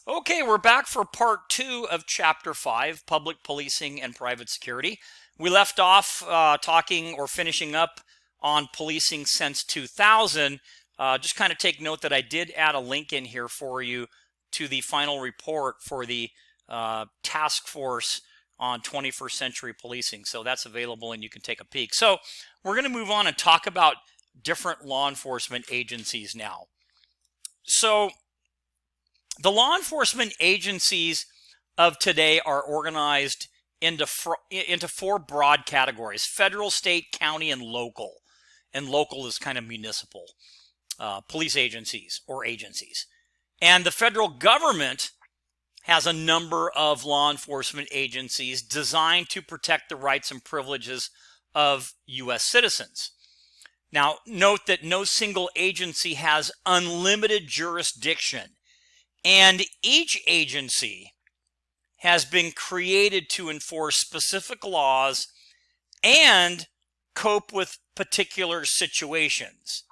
Okay, we're back for part 2 of Chapter 5, Public Policing and Private Security. We left off talking or finishing up on policing since 2000. Just kind of take note that I did add a link in here for you to the final report for the task force on 21st century policing. So that's available and you can take a peek. So we're going to move on and talk about different law enforcement agencies now. So the law enforcement agencies of today are organized into four broad categories: federal, state, county, and local. And local is kind of municipal police agencies or agencies. And the federal government has a number of law enforcement agencies designed to protect the rights and privileges of U.S. citizens. Now, note that no single agency has unlimited jurisdiction, and each agency has been created to enforce specific laws and cope with particular situations.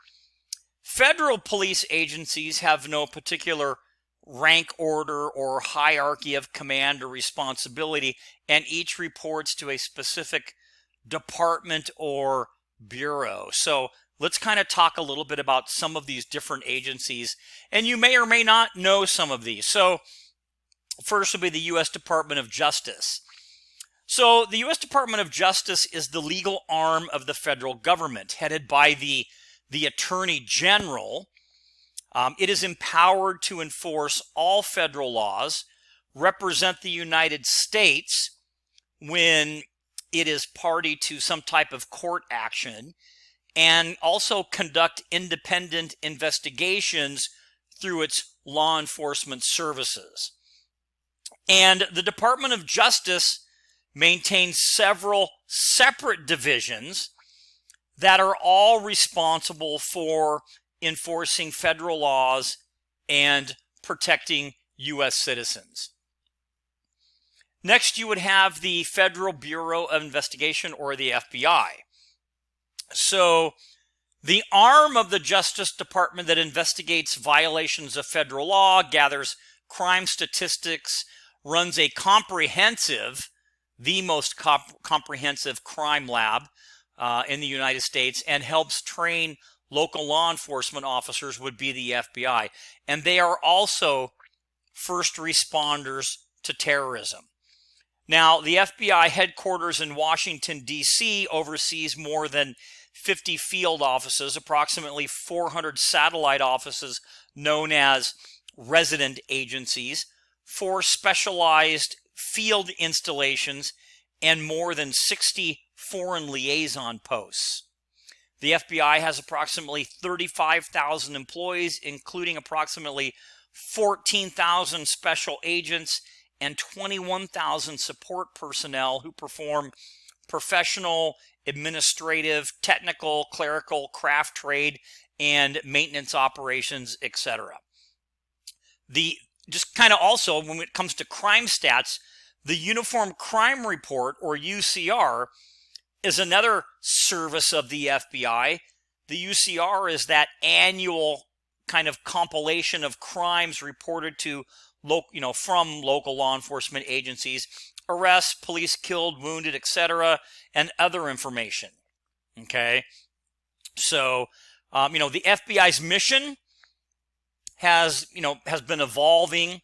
Federal police agencies have no particular rank order or hierarchy of command or responsibility, and each reports to a specific department or bureau. So let's kind of talk a little bit about some of these different agencies, and you may or may not know some of these. So first will be the U.S. Department of Justice. So the U.S. Department of Justice is the legal arm of the federal government, headed by the Attorney General. It is empowered to enforce all federal laws, represent the United States when it is party to some type of court action, and also conduct independent investigations through its law enforcement services. And the Department of Justice maintains several separate divisions that are all responsible for enforcing federal laws and protecting U.S. citizens. Next, you would have the Federal Bureau of Investigation, or the FBI. So the arm of the Justice Department that investigates violations of federal law, gathers crime statistics, runs a comprehensive, the most comprehensive crime lab in the United States, and helps train local law enforcement officers, would be the FBI. And they are also first responders to terrorism. Now, the FBI headquarters in Washington, D.C. oversees more than 50 field offices, approximately 400 satellite offices known as resident agencies, 4 specialized field installations, and more than 60 foreign liaison posts. The FBI has approximately 35,000 employees, including approximately 14,000 special agents and 21,000 support personnel who perform professional, administrative, technical, clerical, craft trade, and maintenance operations, etc. Just kind of also, when it comes to crime stats, the Uniform Crime Report, or UCR, is another service of the FBI. The UCR is that annual kind of compilation of crimes reported to from local law enforcement agencies: arrests, police killed, wounded, etc., and other information. Okay, so the FBI's mission has been evolving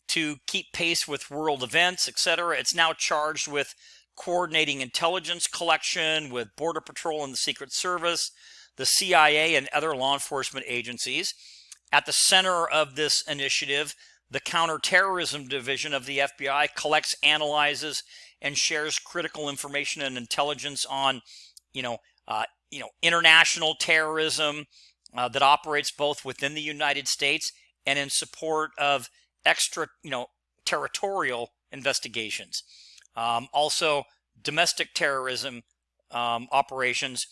to keep pace with world events, etc. It's now charged with coordinating intelligence collection with Border Patrol and the Secret Service, the CIA, and other law enforcement agencies. At the center of this initiative, the Counterterrorism Division of the FBI collects, analyzes, and shares critical information and intelligence on, international terrorism that operates both within the United States and in support of territorial investigations. Also, domestic terrorism operations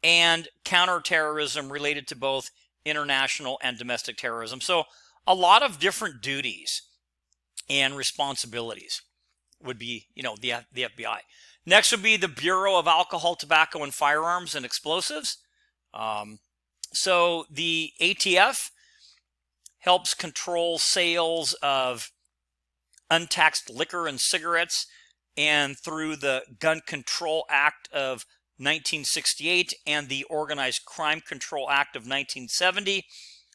and counterterrorism related to both international and domestic terrorism. So a lot of different duties and responsibilities would be, the FBI. Next would be the Bureau of Alcohol, Tobacco, and Firearms and Explosives. So the ATF helps control sales of untaxed liquor and cigarettes, and through the Gun Control Act of 1968 and the Organized Crime Control Act of 1970,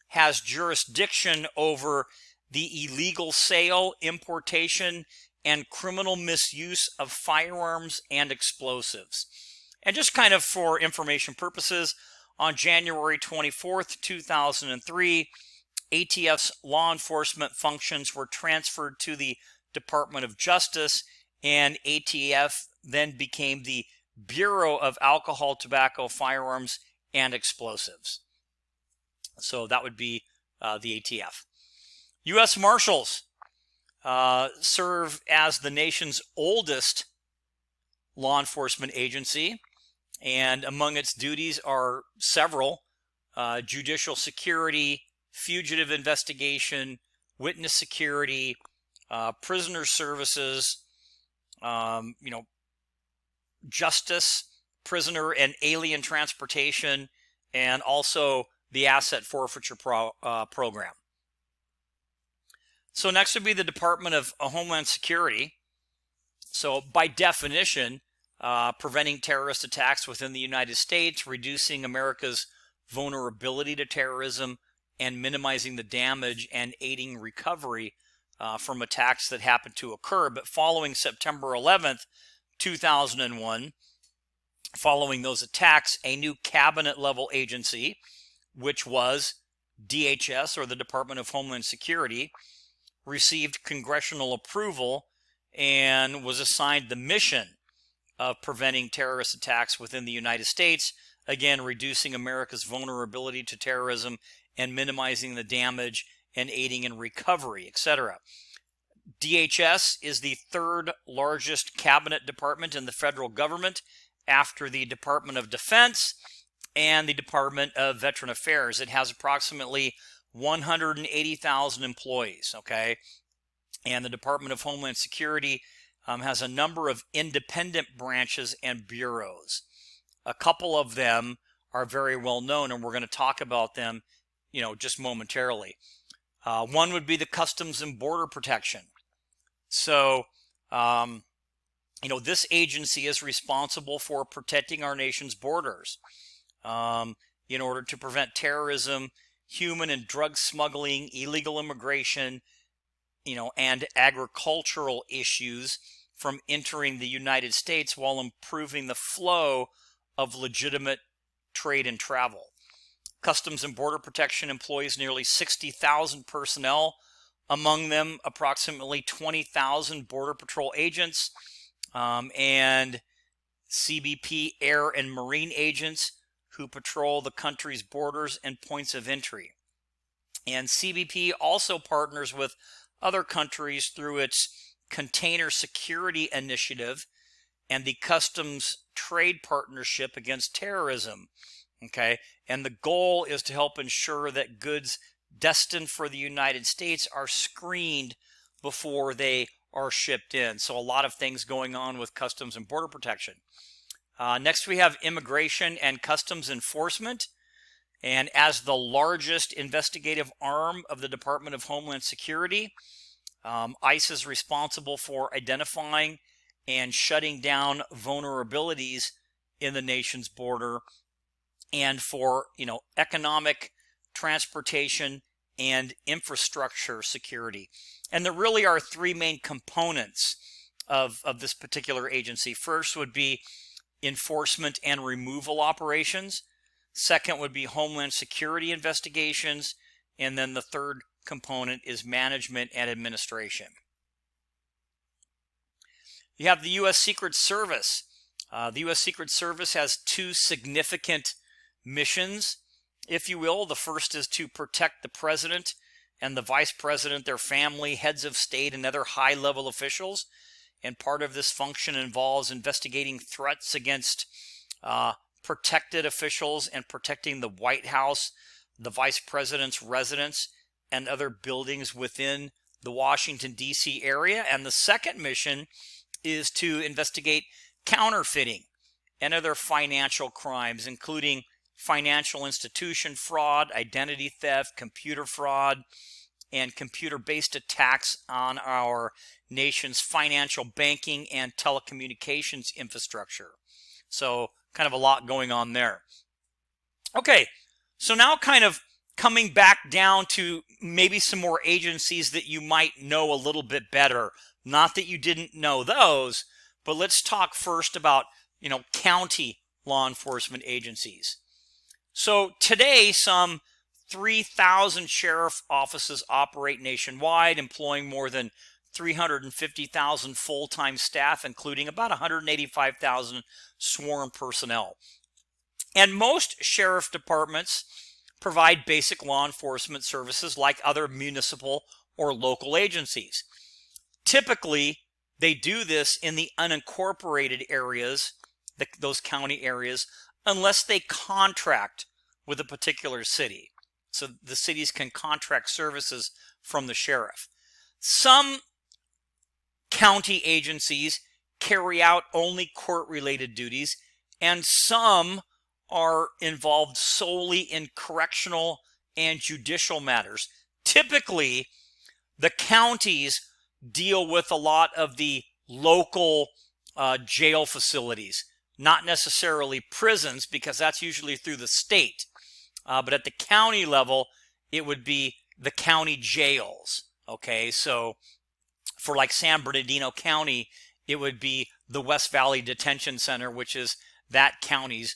has jurisdiction over the illegal sale, importation, and criminal misuse of firearms and explosives. And just kind of for information purposes, on January 24th, 2003, ATF's law enforcement functions were transferred to the Department of Justice, and ATF then became the Bureau of Alcohol, Tobacco, Firearms, and Explosives. So that would be the ATF. U.S. Marshals serve as the nation's oldest law enforcement agency, and among its duties are several: judicial security, fugitive investigation, witness security, prisoner services, justice, prisoner and alien transportation, and also the asset forfeiture program. So next would be the Department of Homeland Security. So by definition, preventing terrorist attacks within the United States, reducing America's vulnerability to terrorism, and minimizing the damage and aiding recovery from attacks that happen to occur. But following September 11th, 2001, following those attacks, a new cabinet-level agency, which was DHS, or the Department of Homeland Security, received congressional approval and was assigned the mission of preventing terrorist attacks within the United States, again, reducing America's vulnerability to terrorism and minimizing the damage and aiding in recovery, etc. DHS is the third largest cabinet department in the federal government after the Department of Defense and the Department of Veteran Affairs. It has approximately 180,000 employees, okay? And the Department of Homeland Security has a number of independent branches and bureaus. A couple of them are very well known, and we're going to talk about them, just momentarily. One would be the Customs and Border Protection. So, this agency is responsible for protecting our nation's borders in order to prevent terrorism, human and drug smuggling, illegal immigration, and agricultural issues from entering the United States while improving the flow of legitimate trade and travel. Customs and Border Protection employs nearly 60,000 personnel, among them approximately 20,000 Border Patrol agents and CBP air and marine agents who patrol the country's borders and points of entry. And CBP also partners with other countries through its Container Security Initiative and the Customs Trade Partnership Against Terrorism. Okay, and the goal is to help ensure that goods destined for the United States are screened before they are shipped in. So a lot of things going on with Customs and Border Protection. Next, we have Immigration and Customs Enforcement. And as the largest investigative arm of the Department of Homeland Security, ICE is responsible for identifying and shutting down vulnerabilities in the nation's border and for, economic, transportation, and infrastructure security. And there really are three main components of this particular agency. First would be enforcement and removal operations. Second would be Homeland Security investigations. And then the third component is management and administration. You have the U.S. Secret Service. The U.S. Secret Service has two significant missions, if you will. The first is to protect the president and the vice president, their family, heads of state, and other high-level officials. And part of this function involves investigating threats against protected officials and protecting the White House, the vice president's residence, and other buildings within the Washington, D.C. area. And the second mission is to investigate counterfeiting and other financial crimes, including financial institution fraud, identity theft, computer fraud, and computer-based attacks on our nation's financial banking and telecommunications infrastructure. So kind of a lot going on there. Okay, so now kind of coming back down to maybe some more agencies that you might know a little bit better. Not that you didn't know those, but let's talk first about, county law enforcement agencies. So today, some 3,000 sheriff offices operate nationwide, employing more than 350,000 full-time staff, including about 185,000 sworn personnel. And most sheriff departments provide basic law enforcement services like other municipal or local agencies. Typically, they do this in the unincorporated areas, those county areas, unless they contract with a particular city. So the cities can contract services from the sheriff. Some county agencies carry out only court-related duties, and some are involved solely in correctional and judicial matters. Typically, the counties deal with a lot of the local jail facilities, not necessarily prisons, because that's usually through the state. But at the county level, it would be the county jails. Okay, so for like San Bernardino County, it would be the West Valley Detention Center, which is that county's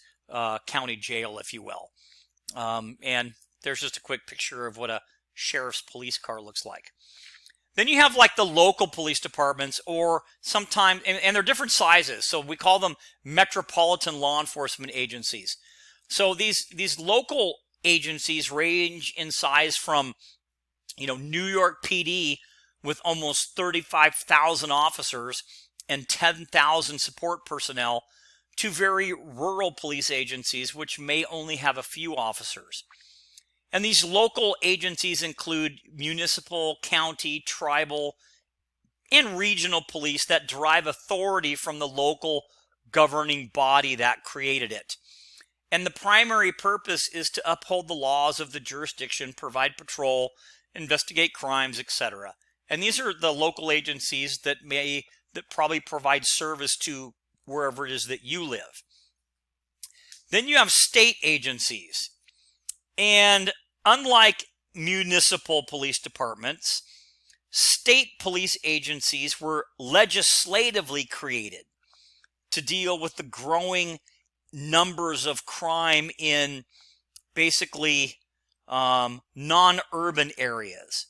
county jail, if you will. And there's just a quick picture of what a sheriff's police car looks like. Then you have like the local police departments, or sometimes, and they're different sizes, so we call them metropolitan law enforcement agencies. So these local agencies range in size from, New York PD with almost 35,000 officers and 10,000 support personnel, to very rural police agencies which may only have a few officers. And these local agencies include municipal, county, tribal, and regional police that derive authority from the local governing body that created it. And the primary purpose is to uphold the laws of the jurisdiction, provide patrol, investigate crimes, etc. And these are the local agencies that probably provide service to wherever it is that you live. Then you have state agencies. And unlike municipal police departments, state police agencies were legislatively created to deal with the growing numbers of crime in basically non-urban areas.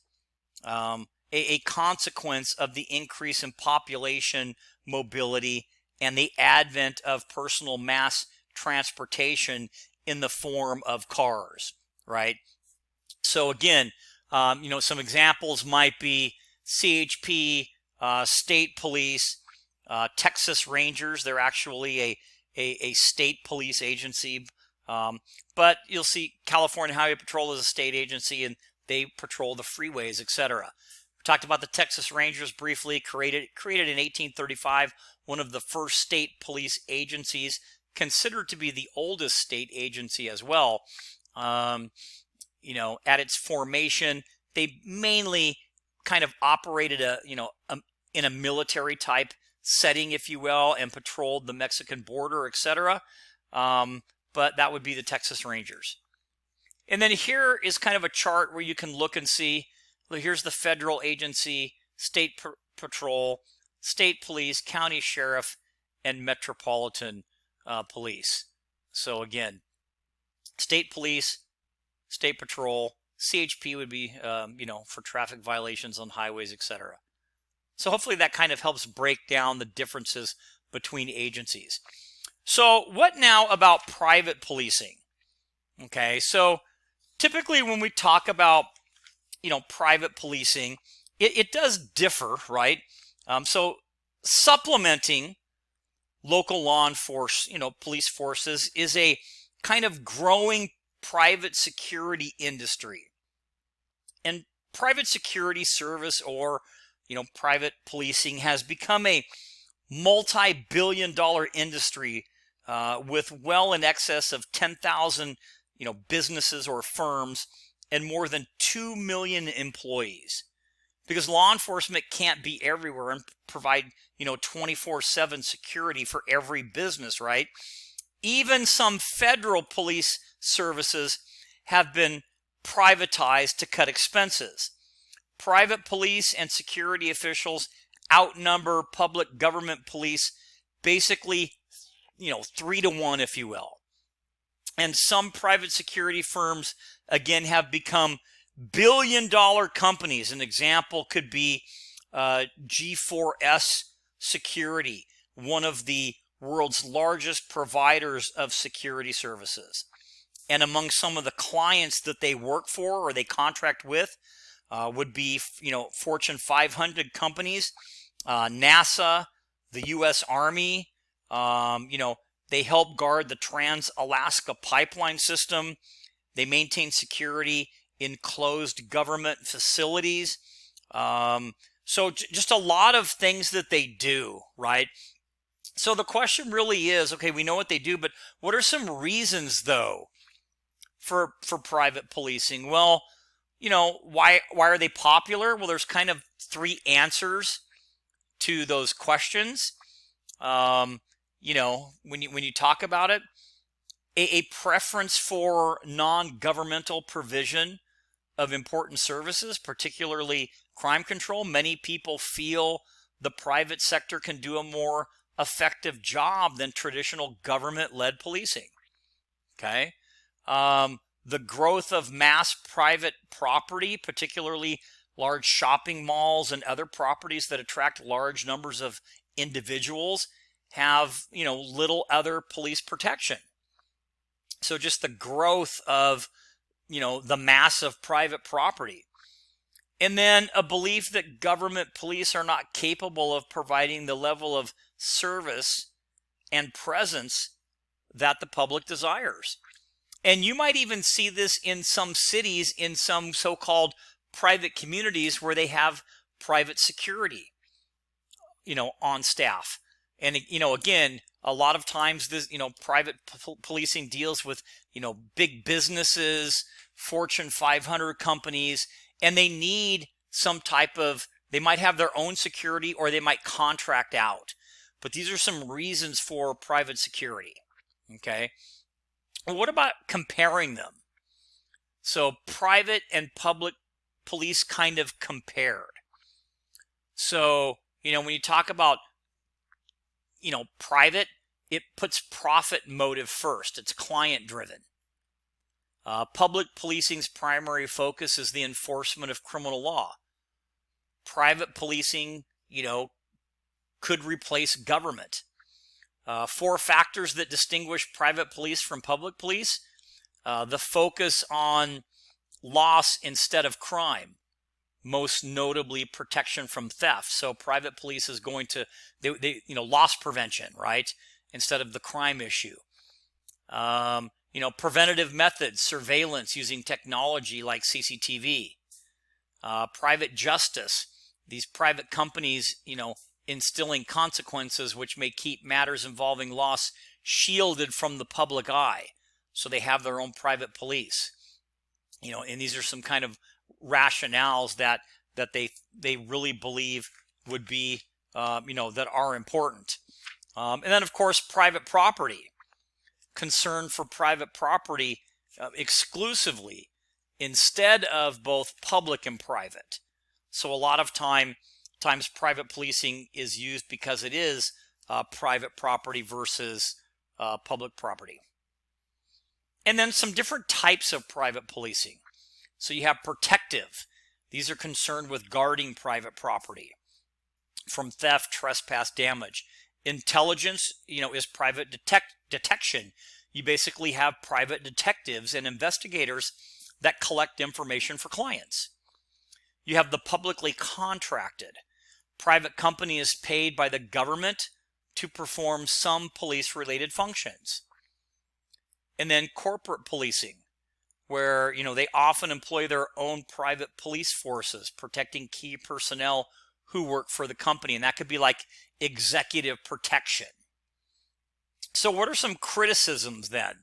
A consequence of the increase in population mobility and the advent of personal mass transportation in the form of cars, right? So again, some examples might be CHP, state police, Texas Rangers. They're actually a state police agency, but you'll see California Highway Patrol is a state agency, and they patrol the freeways, etc. We talked about the Texas Rangers briefly, created in 1835, one of the first state police agencies, considered to be the oldest state agency as well. At its formation, they mainly kind of operated in a military type setting, if you will, and patrolled the Mexican border, etc. But that would be the Texas Rangers. And then here is kind of a chart where you can look and see, here's the federal agency, state patrol, state police, county sheriff, and metropolitan police. So again, state police, state patrol, CHP would be, for traffic violations on highways, etc. So hopefully that kind of helps break down the differences between agencies. So what now about private policing? Okay, so typically when we talk about, private policing, it does differ, right? So supplementing local law enforcement, police forces is a kind of growing private security industry. And private security service, or private policing, has become a multi-billion-dollar industry with well in excess of 10,000 businesses or firms and more than 2 million employees. Because law enforcement can't be everywhere and provide, 24/7 security for every business, right? Even some federal police services have been privatized to cut expenses. Private police and security officials outnumber public government police basically, 3-to-1, if you will. And some private security firms, again, have become billion-dollar companies. An example could be G4S Security, one of the world's largest providers of security services. And among some of the clients that they work for or they contract with would be, Fortune 500 companies, NASA, the U.S. Army. They help guard the Trans-Alaska Pipeline System. They maintain security in closed government facilities. So just a lot of things that they do, right? So the question really is, okay, we know what they do, but what are some reasons, though, for private policing? Well, why are they popular? Well, there's kind of three answers to those questions. When you talk about it, a preference for non-governmental provision of important services, particularly crime control. Many people feel the private sector can do a more effective job than traditional government-led policing. Okay. The growth of mass private property, particularly large shopping malls and other properties that attract large numbers of individuals, have, little other police protection. So just the growth of, the mass of private property. And then a belief that government police are not capable of providing the level of service and presence that the public desires. And you might even see this in some cities, in some so-called private communities where they have private security, on staff. And, again, a lot of times this, private policing deals with, big businesses, Fortune 500 companies, and they need some type of, they might have their own security or they might contract out. But these are some reasons for private security. Okay. Well, what about comparing them? So private and public police kind of compared. So, when you talk about, private, it puts profit motive first. It's client driven. Public policing's primary focus is the enforcement of criminal law. Private policing, could replace government. 4 factors that distinguish private police from public police. The focus on loss instead of crime, most notably protection from theft. So private police is going to, loss prevention, right? Instead of the crime issue. Preventative methods, surveillance using technology like CCTV. Private justice, these private companies, instilling consequences which may keep matters involving loss shielded from the public eye. So they have their own private police. And these are some kind of rationales that they really believe would be, that are important. And then, of course, private property. Concern for private property exclusively instead of both public and private. So a lot of times private policing is used because it is private property versus public property. And then some different types of private policing. So you have protective. These are concerned with guarding private property from theft, trespass, damage. Intelligence, is private detection. You basically have private detectives and investigators that collect information for clients. You have the publicly contracted. Private company is paid by the government to perform some police-related functions. And then corporate policing, where, they often employ their own private police forces, protecting key personnel who work for the company. And that could be like executive protection. So what are some criticisms then?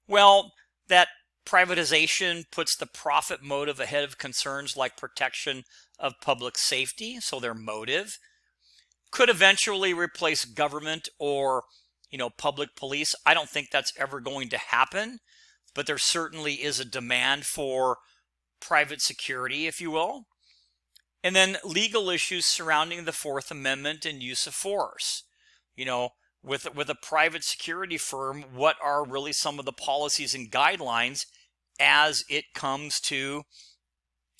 Well, that Privatization puts the profit motive ahead of concerns like protection of public safety, so their motive could eventually replace government or, public police. I don't think that's ever going to happen, but there certainly is a demand for private security, if you will. And then legal issues surrounding the Fourth Amendment and use of force. With a private security firm, what are really some of the policies and guidelines as it comes to,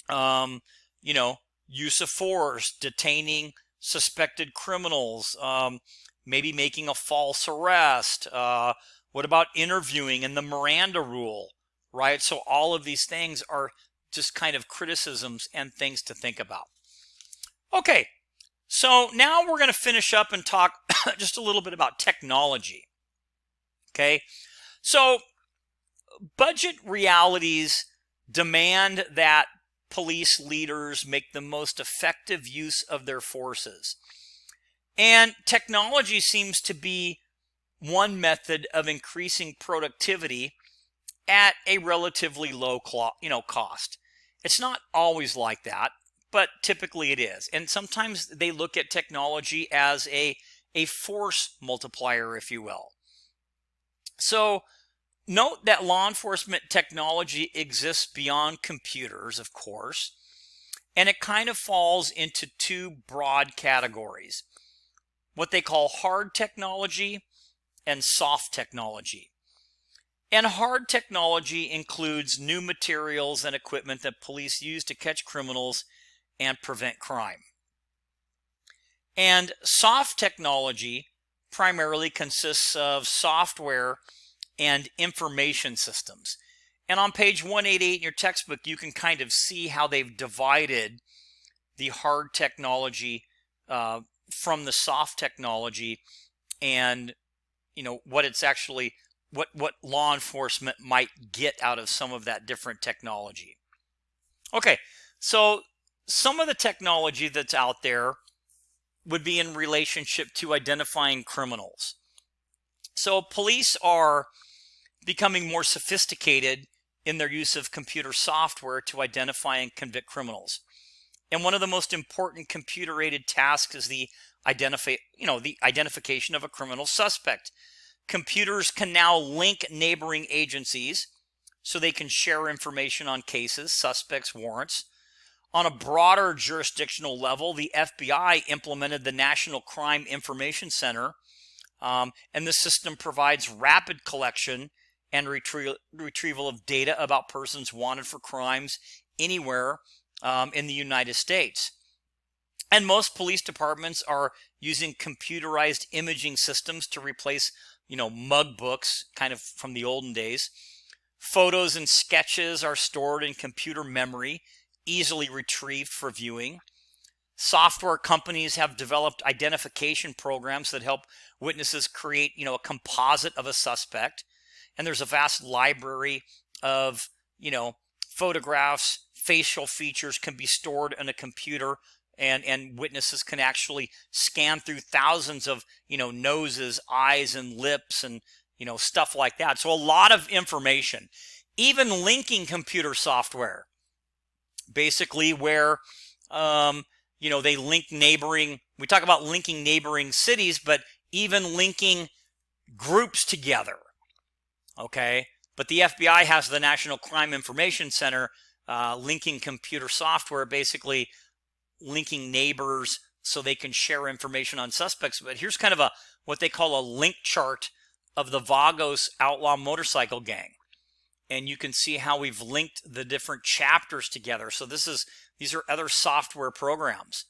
use of force, detaining suspected criminals, maybe making a false arrest. What about interviewing and the Miranda rule, right? So all of these things are just kind of criticisms and things to think about. Okay, so now we're going to finish up and talk just a little bit about technology. Okay, so budget realities demand that police leaders make the most effective use of their forces. And technology seems to be one method of increasing productivity at a relatively low cost. It's not always like that, but typically it is. And sometimes they look at technology as a force multiplier, if you will. So note that law enforcement technology exists beyond computers, of course, and it kind of falls into two broad categories: what they call hard technology and soft technology. And hard technology includes new materials and equipment that police use to catch criminals and prevent crime. And soft technology primarily consists of software and information systems. And on page 188 in your textbook, you can kind of see how they've divided the hard technology from the soft technology, and what it's actually, what law enforcement might get out of some of that different technology. Okay, so some of the technology that's out there would be in relationship to identifying criminals. So police are becoming more sophisticated in their use of computer software to identify and convict criminals. And one of the most important computer-aided tasks is the identification of a criminal suspect. Computers can now link neighboring agencies so they can share information on cases, suspects, warrants. On a broader jurisdictional level, the FBI implemented the National Crime Information Center, and the system provides rapid collection and retrieval of data about persons wanted for crimes anywhere in the United States. And most police departments are using computerized imaging systems to replace, mug books, kind of from the olden days. Photos and sketches are stored in computer memory, easily retrieved for viewing. Software companies have developed identification programs that help witnesses create, a composite of a suspect. And there's a vast library of, photographs, facial features can be stored in a computer, and witnesses can actually scan through thousands of, noses, eyes, and lips, and, stuff like that. So a lot of information, even linking computer software, basically where, they link neighboring, we talk about linking neighboring cities, but even linking groups together. Okay, but the FBI has the National Crime Information Center linking computer software, basically linking neighbors so they can share information on suspects. But here's kind of what they call a link chart of the Vagos outlaw motorcycle gang. And you can see how we've linked the different chapters together. So these are other software programs.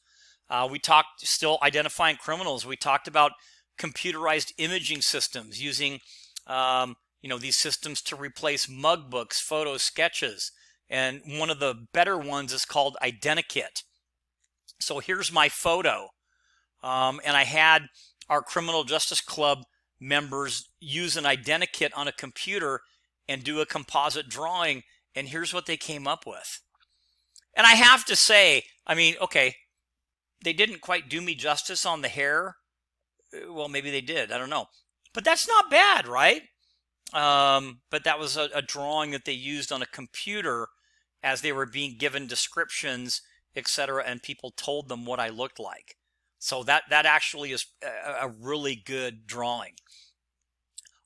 We talked still identifying criminals. We talked about computerized imaging systems using these systems to replace mug books, photos, sketches. And one of the better ones is called Identikit. So here's my photo. And I had our Criminal Justice Club members use an Identikit on a computer and do a composite drawing. And here's what they came up with. And I have to say, okay, they didn't quite do me justice on the hair. Well, maybe they did. I don't know. But that's not bad, right? but that was a drawing that they used on a computer as they were being given descriptions, etc., and people told them what I looked like. So that actually is a really good drawing.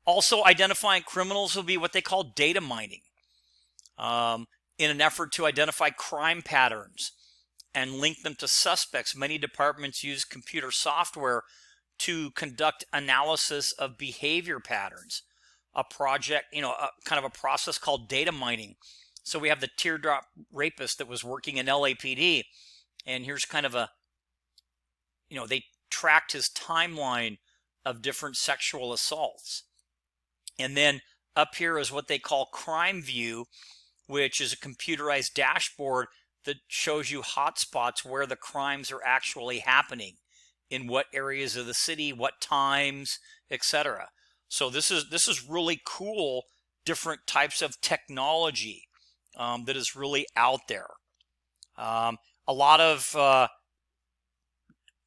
Also, identifying criminals will be what they call data mining, in an effort to identify crime patterns and link them to suspects. Many departments use computer software to conduct analysis of behavior patterns. A project, kind of a process called data mining. So we have the teardrop rapist that was working in LAPD, and here's kind of they tracked his timeline of different sexual assaults. And then up here is what they call Crime View, which is a computerized dashboard that shows you hotspots where the crimes are actually happening, in what areas of the city, what times, etc. So this is really cool, different types of technology that is really out there. A lot of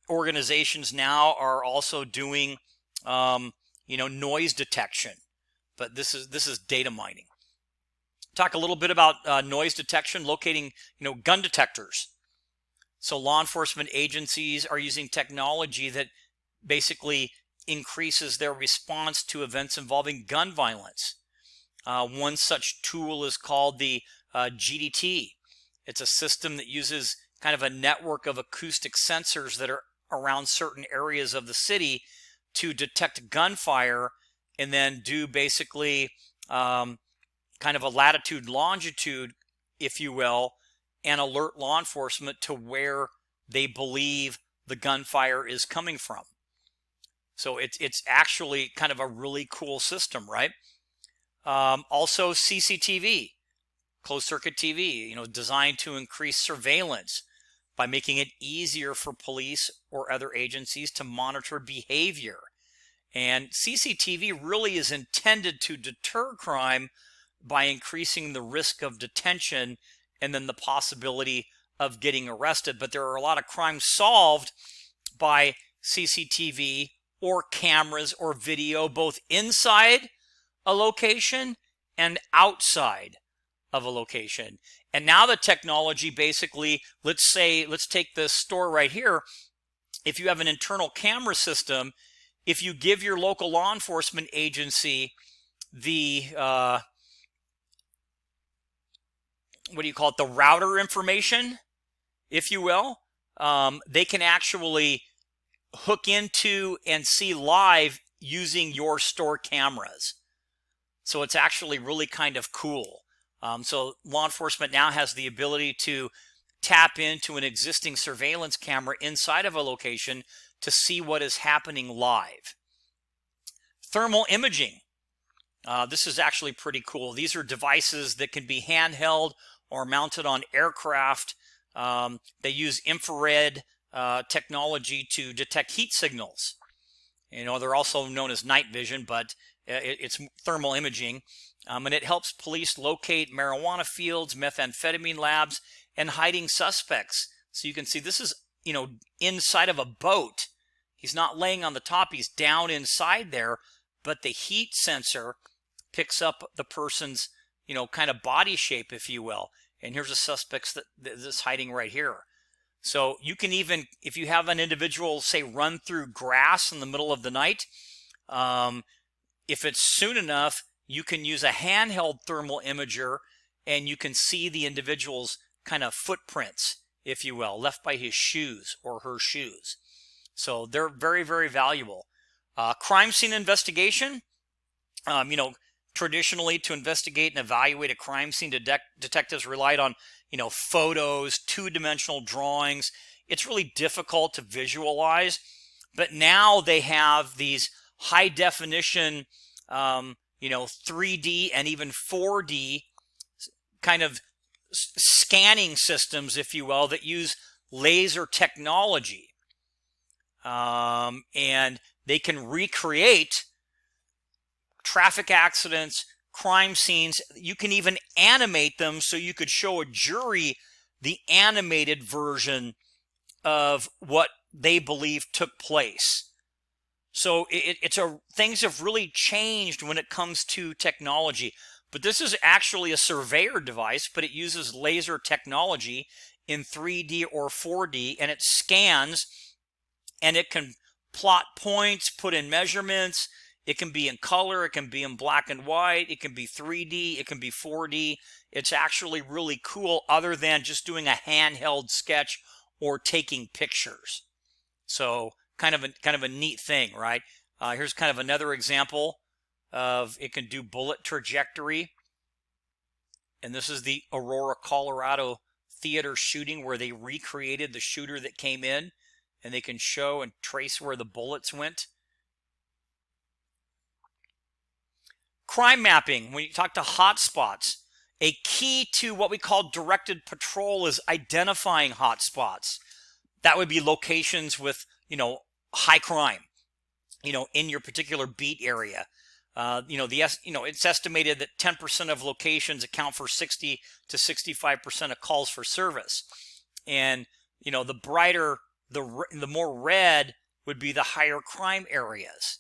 organizations now are also doing noise detection, but this is data mining. Talk a little bit about noise detection, locating gun detectors. So law enforcement agencies are using technology that basically increases their response to events involving gun violence. One such tool is called the GDT. It's a system that uses kind of a network of acoustic sensors that are around certain areas of the city to detect gunfire, and then do basically kind of a latitude longitude, if you will, and alert law enforcement to where they believe the gunfire is coming from. So it's actually kind of a really cool system, right? Also CCTV, closed circuit TV, designed to increase surveillance by making it easier for police or other agencies to monitor behavior. And CCTV really is intended to deter crime by increasing the risk of detention and then the possibility of getting arrested. But there are a lot of crimes solved by CCTV or cameras or video, both inside a location and outside of a location. And now the technology basically, let's take this store right here. If you have an internal camera system, if you give your local law enforcement agency the the router information, if you will, they can actually hook into and see live using your store cameras. So it's actually really kind of cool. So law enforcement now has the ability to tap into an existing surveillance camera inside of a location to see what is happening live. Thermal imaging. This is actually pretty cool. These are devices that can be handheld or mounted on aircraft. They use infrared technology to detect heat signals. They're also known as night vision, but it's thermal imaging. And it helps police locate marijuana fields, methamphetamine labs, and hiding suspects. So you can see this is, inside of a boat. He's not laying on the top, he's down inside there, but the heat sensor picks up the person's, kind of body shape, if you will. And here's a suspect that's hiding right here. So you can even, if you have an individual, say, run through grass in the middle of the night, if it's soon enough, you can use a handheld thermal imager and you can see the individual's kind of footprints, if you will, left by his shoes or her shoes. So they're very, very valuable. Crime scene investigation, traditionally to investigate and evaluate a crime scene, detectives relied on, photos, two-dimensional drawings. It's really difficult to visualize, but now they have these high-definition, 3D and even 4D kind of scanning systems, if you will, that use laser technology. And they can recreate traffic accidents, crime scenes. You can even animate them so you could show a jury the animated version of what they believe took place. So things have really changed when it comes to technology. But this is actually a surveyor device, but it uses laser technology in 3D or 4D, and it scans, and it can plot points, put in measurements. It can be in color, it can be in black and white, it can be 3D, it can be 4D. It's actually really cool, other than just doing a handheld sketch or taking pictures. So kind of a neat thing, right? Here's kind of another example of it can do bullet trajectory. And this is the Aurora, Colorado theater shooting, where they recreated the shooter that came in, and they can show and trace where the bullets went. Crime mapping, when you talk to hotspots, a key to what we call directed patrol is identifying hotspots. That would be locations with, high crime, in your particular beat area. It's estimated that 10% of locations account for 60 to 65% of calls for service. And, the brighter, the more red would be the higher crime areas.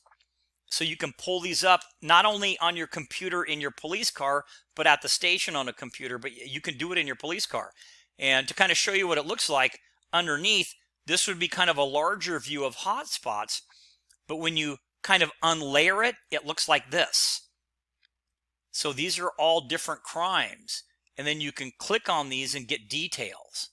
So you can pull these up not only on your computer in your police car, but at the station on a computer, but you can do it in your police car. And to kind of show you what it looks like underneath, this would be kind of a larger view of hotspots, but when you kind of unlayer it, it looks like this. So these are all different crimes, and then you can click on these and get details.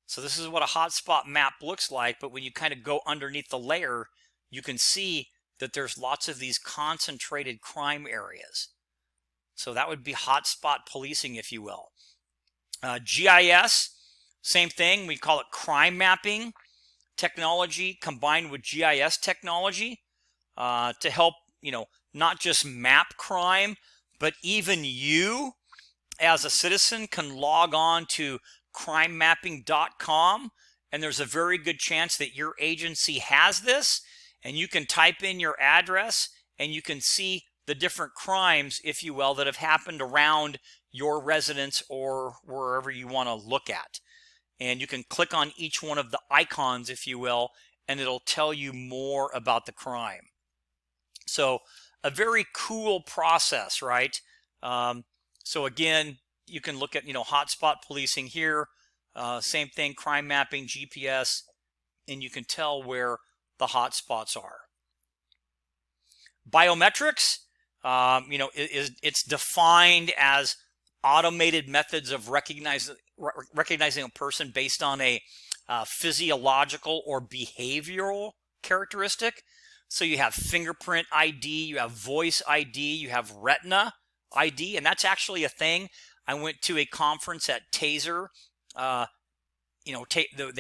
So this is what a hotspot map looks like, but when you kind of go underneath the layer, you can see that there's lots of these concentrated crime areas. So that would be hotspot policing, if you will. GIS, same thing. We call it crime mapping technology combined with GIS technology to help, not just map crime, but even you as a citizen can log on to crimemapping.com, and there's a very good chance that your agency has this, and you can type in your address and you can see the different crimes, if you will, that have happened around your residence or wherever you want to look at. And you can click on each one of the icons, if you will, and it'll tell you more about the crime. So a very cool process, right? So again, you can look at, hotspot policing here. Same thing, crime mapping, GPS, and you can tell where the hotspots are. Biometrics, it's defined as automated methods of recognizing a person based on a physiological or behavioral characteristic. So you have fingerprint ID, you have voice ID, you have retina ID, and that's actually a thing. I went to a conference at Taser. They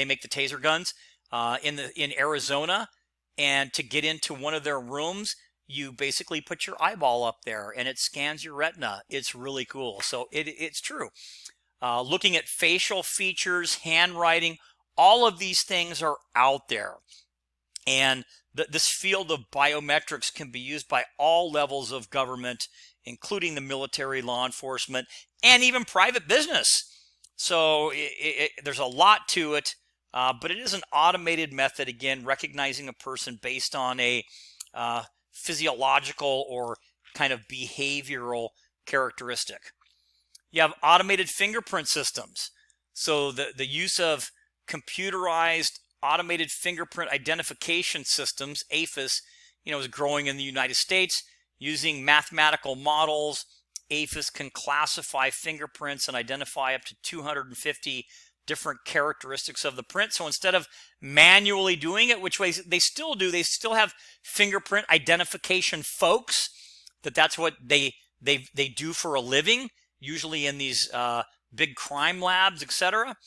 make the Taser guns in Arizona, and to get into one of their rooms, you basically put your eyeball up there and it scans your retina. It's really cool. So it's true. Looking at facial features, handwriting, all of these things are out there. And this field of biometrics can be used by all levels of government, including the military, law enforcement, and even private business. So there's a lot to it, but it is an automated method, again, recognizing a person based on a physiological or kind of behavioral characteristic. You have automated fingerprint systems. So the use of computerized automated fingerprint identification systems, AFIS, is growing in the United States. Using mathematical models, AFIS can classify fingerprints and identify up to 250 different characteristics of the print. So instead of manually doing it, which ways they still do, they still have fingerprint identification folks that's what they do for a living, usually in these big crime labs, etc.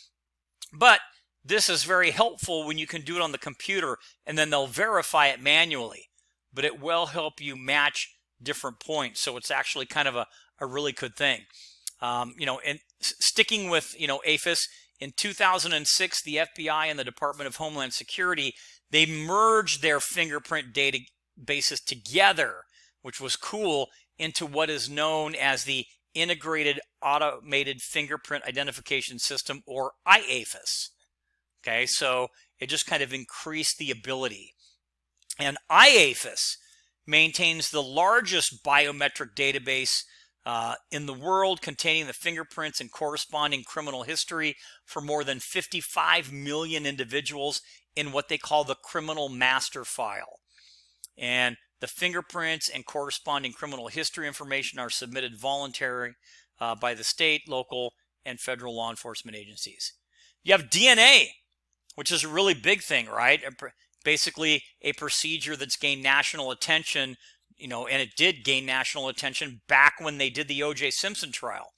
But this is very helpful when you can do it on the computer, and then they'll verify it manually. But it will help you match different points. So it's actually kind of a really good thing. And sticking with, AFIS, in 2006, the FBI and the Department of Homeland Security, they merged their fingerprint databases together, which was cool, into what is known as the Integrated Automated Fingerprint Identification System, or IAFIS. Okay, so it just kind of increased the ability. And IAFIS maintains the largest biometric database in the world, containing the fingerprints and corresponding criminal history for more than 55 million individuals in what they call the criminal master file. And the fingerprints and corresponding criminal history information are submitted voluntarily by the state, local, and federal law enforcement agencies. You have DNA, which is a really big thing, right? Basically a procedure that's gained national attention, and it did gain national attention back when they did the O.J. Simpson trial.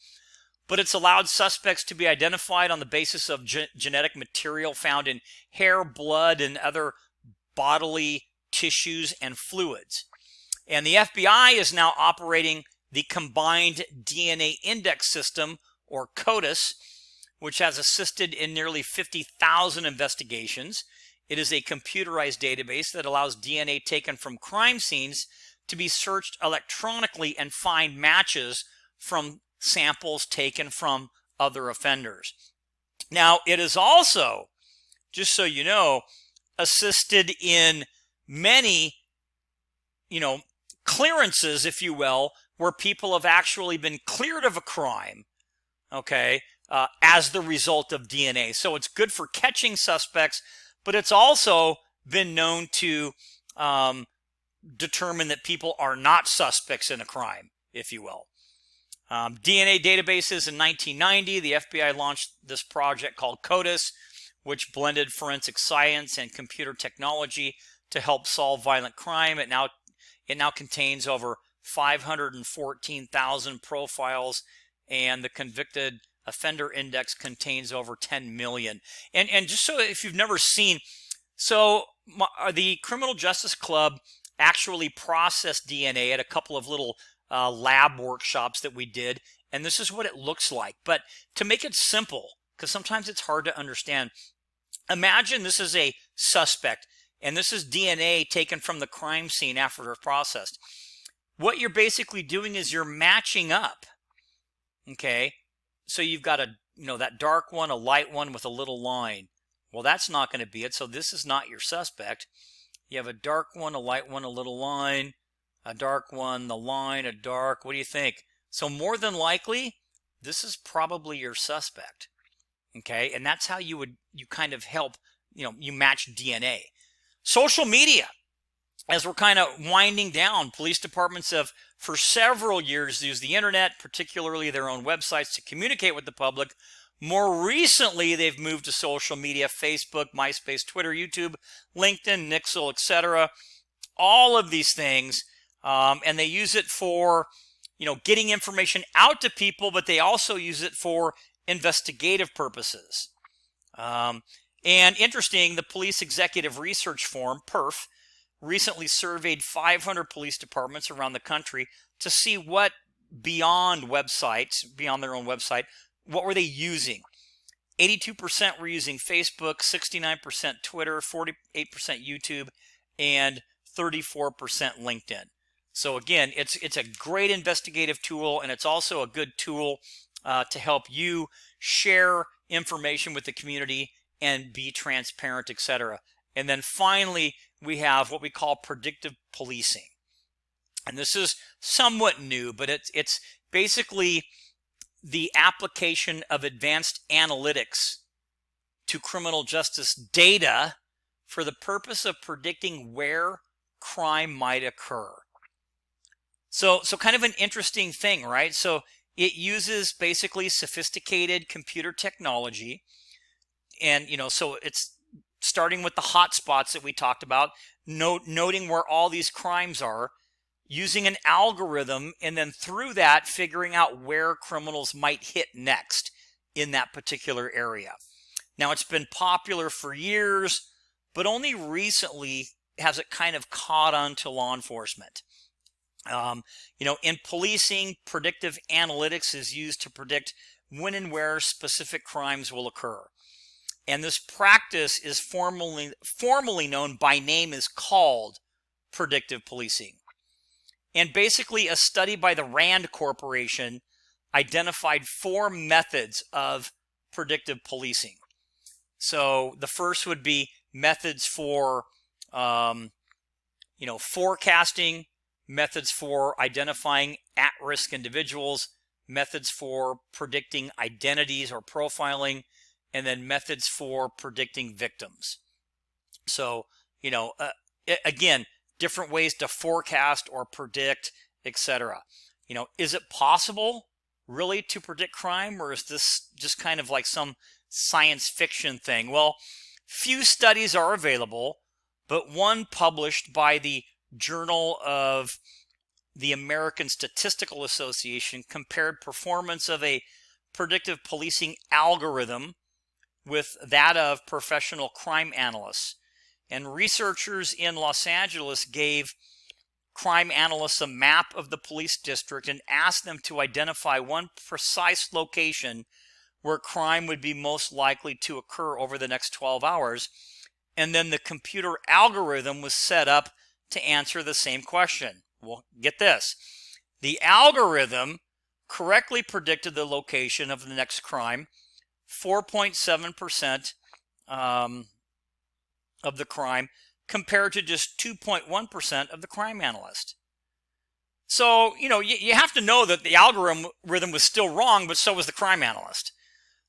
But it's allowed suspects to be identified on the basis of genetic material found in hair, blood, and other bodily tissues and fluids. And the FBI is now operating the Combined DNA Index System, or CODIS, which has assisted in nearly 50,000 investigations. It is a computerized database that allows DNA taken from crime scenes to be searched electronically and find matches from samples taken from other offenders. Now, it is also, just so you know, assisted in many, clearances, if you will, where people have actually been cleared of a crime, okay, as the result of DNA. So it's good for catching suspects, but it's also been known to determine that people are not suspects in a crime, if you will. DNA databases in 1990, the FBI launched this project called CODIS, which blended forensic science and computer technology to help solve violent crime. It now contains over 514,000 profiles, and the convicted offender index contains over 10 million. And just so if you've never seen, the Criminal Justice Club actually processed DNA at a couple of little lab workshops that we did, and this is what it looks like. But to make it simple, because sometimes it's hard to understand, imagine this is a suspect, and this is DNA taken from the crime scene after it's processed. What you're basically doing is you're matching up, okay? So you've got that dark one, a light one with a little line. Well, that's not going to be it, so this is not your suspect. You have a dark one, a light one, a little line, a dark one, the line, a dark. What do you think? So more than likely, this is probably your suspect, okay? And that's how you kind of help, you match DNA. Social media. As we're kind of winding down, police departments have for several years used the internet, particularly their own websites, to communicate with the public. More recently, they've moved to social media: Facebook, MySpace, Twitter, YouTube, LinkedIn, Nixle, etc. All of these things, and they use it for, getting information out to people, but they also use it for investigative purposes. And interesting, the Police Executive Research Forum, PERF, recently surveyed 500 police departments around the country to see what beyond their own website, what were they using. 82% were using Facebook, 69% Twitter, 48% YouTube, and 34% LinkedIn. So again, it's a great investigative tool, and it's also a good tool to help you share information with the community and be transparent, etc. And then finally, we have what we call predictive policing. And this is somewhat new, but it's basically the application of advanced analytics to criminal justice data for the purpose of predicting where crime might occur. So kind of an interesting thing, right? So it uses basically sophisticated computer technology, and so it's starting with the hot spots that we talked about, noting where all these crimes are, using an algorithm, and then through that figuring out where criminals might hit next in that particular area. Now, it's been popular for years, but only recently has it kind of caught on to law enforcement. In policing, predictive analytics is used to predict when and where specific crimes will occur. And this practice is formally known by name is called predictive policing. And basically, a study by the Rand Corporation identified 4 methods of predictive policing. So the first would be methods for forecasting, methods for identifying at-risk individuals, methods for predicting identities or profiling, and then methods for predicting victims. So, again, different ways to forecast or predict, etc. Is it possible really to predict crime, or is this just kind of like some science fiction thing? Well, few studies are available, but one published by the Journal of the American Statistical Association compared performance of a predictive policing algorithm with that of professional crime analysts. And researchers in Los Angeles gave crime analysts a map of the police district and asked them to identify one precise location where crime would be most likely to occur over the next 12 hours. And then the computer algorithm was set up to answer the same question. Well, get this. The algorithm correctly predicted the location of the next crime, 4.7% of the crime, compared to just 2.1% of the crime analyst. So, you have to know that the algorithm was still wrong, but so was the crime analyst.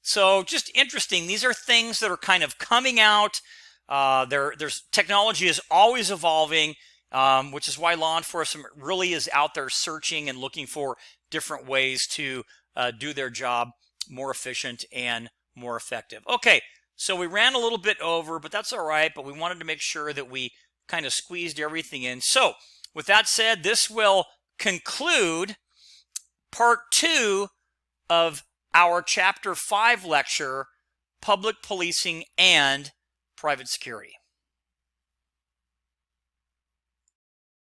So just interesting. These are things that are kind of coming out. There's technology is always evolving, which is why law enforcement really is out there searching and looking for different ways to do their job more efficient and more effective. Okay, so we ran a little bit over, but that's all right. But we wanted to make sure that we kind of squeezed everything in. So with that said, this will conclude part 2 of our Chapter 5 lecture, Public Policing and Private Security.